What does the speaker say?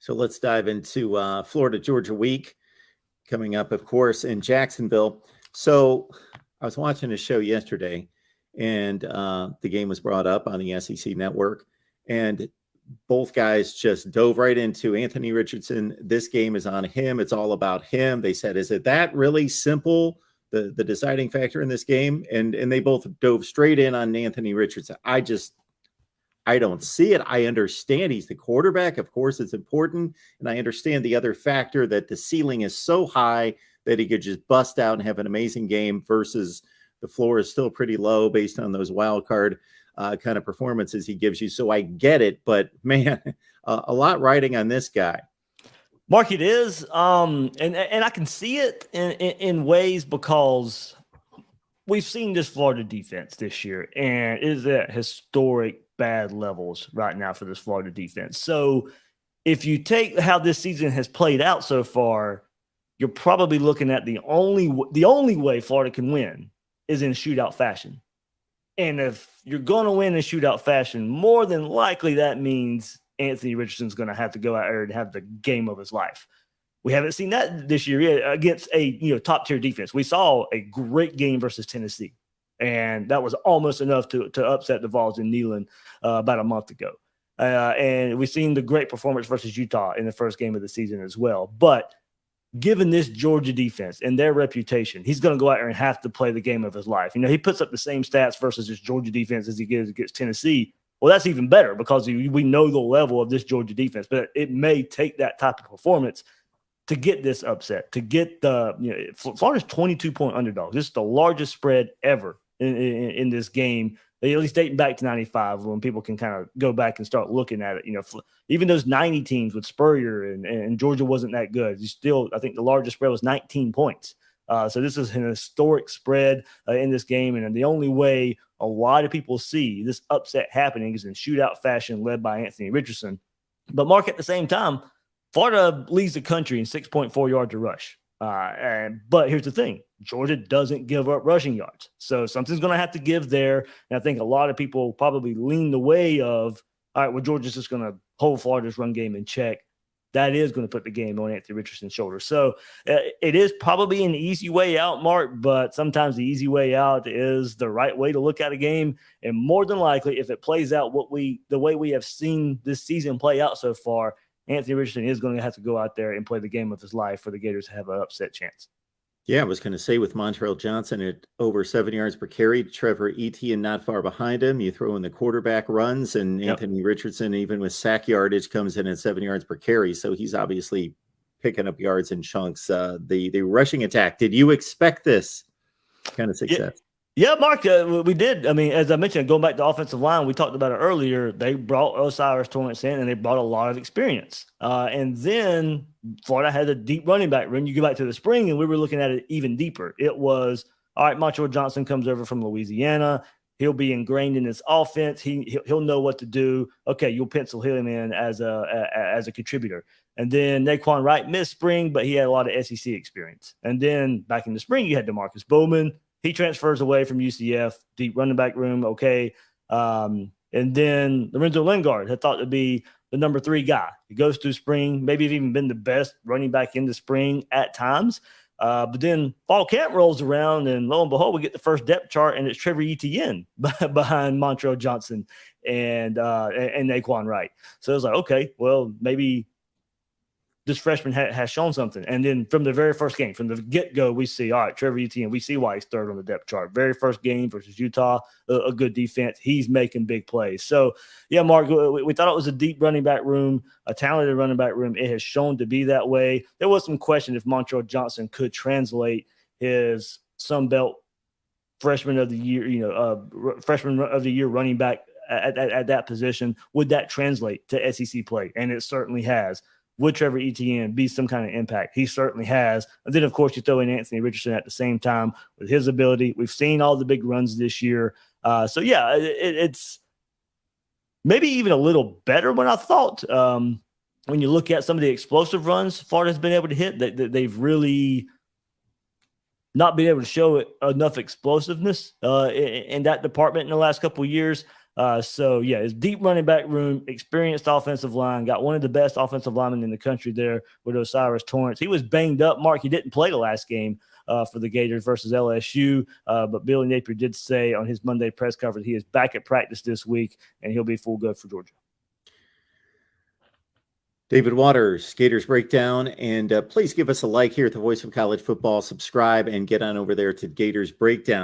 So let's dive into Florida Georgia week coming up, of course, in Jacksonville. So I was watching a show yesterday, and the game was brought up on the SEC network, and both guys just dove right into Anthony Richardson. This game is on him. It's all about him. They said, is it that really simple, the deciding factor in this game? And they both dove straight in on Anthony Richardson. I don't see it. I understand he's the quarterback. Of course, it's important. And I understand the other factor that the ceiling is so high that he could just bust out and have an amazing game versus the floor is still pretty low based on those wild card kind of performances he gives you. So I get it, but man, a lot riding on this guy. Mark, it is. And I can see it in ways because we've seen this Florida defense this year, and it is at historic bad levels right now for this Florida defense. So if you take how this season has played out so far, you're probably looking at the only way Florida can win is in shootout fashion. And if you're going to win in shootout fashion, more than likely that means Anthony Richardson's going to have to go out there and have the game of his life. We haven't seen that this year yet against a top-tier defense. We saw a great game versus Tennessee, and that was almost enough to upset the Vols in Neyland about a month ago. And we've seen the great performance versus Utah in the first game of the season as well. But given this Georgia defense and their reputation, he's going to go out there and have to play the game of his life. He puts up the same stats versus this Georgia defense as he gives against Tennessee. Well, that's even better because we know the level of this Georgia defense, but it may take that type of performance to get this upset, to get Florida's 22-point underdog. This is the largest spread ever in this game, at least dating back to 95, when people can kind of go back and start looking at it. Even those 90 teams with Spurrier and Georgia wasn't that good. I think the largest spread was 19 points. So this is an historic spread in this game. And the only way a lot of people see this upset happening is in shootout fashion led by Anthony Richardson. But Mark, at the same time, Florida leads the country in 6.4 yards to rush. But here's the thing. Georgia doesn't give up rushing yards. So something's going to have to give there. And I think a lot of people probably lean the way of, all right, well, Georgia's just going to hold Florida's run game in check. That is going to put the game on Anthony Richardson's shoulders. So it is probably an easy way out, Mark, but sometimes the easy way out is the right way to look at a game. And more than likely, if it plays out the way we have seen this season play out so far, Anthony Richardson is going to have to go out there and play the game of his life for the Gators to have an upset chance. Yeah, I was going to say with Montrell Johnson at over 7 yards per carry, Trevor Etienne not far behind him. You throw in the quarterback runs, and Anthony Richardson, even with sack yardage, comes in at 7 yards per carry. So he's obviously picking up yards in chunks. The rushing attack, did you expect this kind of success? Yeah, Mark, we did. I mean, as I mentioned, going back to offensive line, we talked about it earlier. They brought Osiris Torrance in, and they brought a lot of experience. And then Florida had a deep running back room. You go back to the spring, and we were looking at it even deeper. It was, all right, Montrell Johnson comes over from Louisiana. He'll be ingrained in this offense. He'll know what to do. Okay, you'll pencil him in as a contributor. And then Naquan Wright missed spring, but he had a lot of SEC experience. And then back in the spring, you had DeMarcus Bowman. He transfers away from UCF, deep running back room, okay. And then Lorenzo Lingard had thought to be the number 3 guy. He goes through spring, maybe even been the best running back in the spring at times. But then fall camp rolls around, and lo and behold, we get the first depth chart, and it's Trevor Etienne behind Montrell Johnson and Naquan Wright. So it's like, okay, well, maybe this freshman has shown something. And then from the very first game, from the get-go, we see, all right, Trevor Etienne, we see why he's third on the depth chart. Very first game versus Utah, a good defense. He's making big plays. So, yeah, Mark, we thought it was a deep running back room, a talented running back room. It has shown to be that way. There was some question if Montrell Johnson could translate his Sun Belt freshman of the year running back at that position. Would that translate to SEC play? And it certainly has. Would Trevor Etienne be some kind of impact? He certainly has. And then, of course, you throw in Anthony Richardson at the same time with his ability. We've seen all the big runs this year. So, yeah, it's maybe even a little better than I thought. When you look at some of the explosive runs Florida's been able to hit, they've really not been able to show enough explosiveness in that department in the last couple of years. So yeah, his deep running back room, experienced offensive line, got one of the best offensive linemen in the country there with Osiris Torrance. He was banged up, Mark. He didn't play the last game for the Gators versus LSU, but Billy Napier did say on his Monday press conference he is back at practice this week and he'll be full go for Georgia. David Waters, Gators Breakdown, and please give us a like here at the Voice of College Football. Subscribe and get on over there to Gators Breakdown.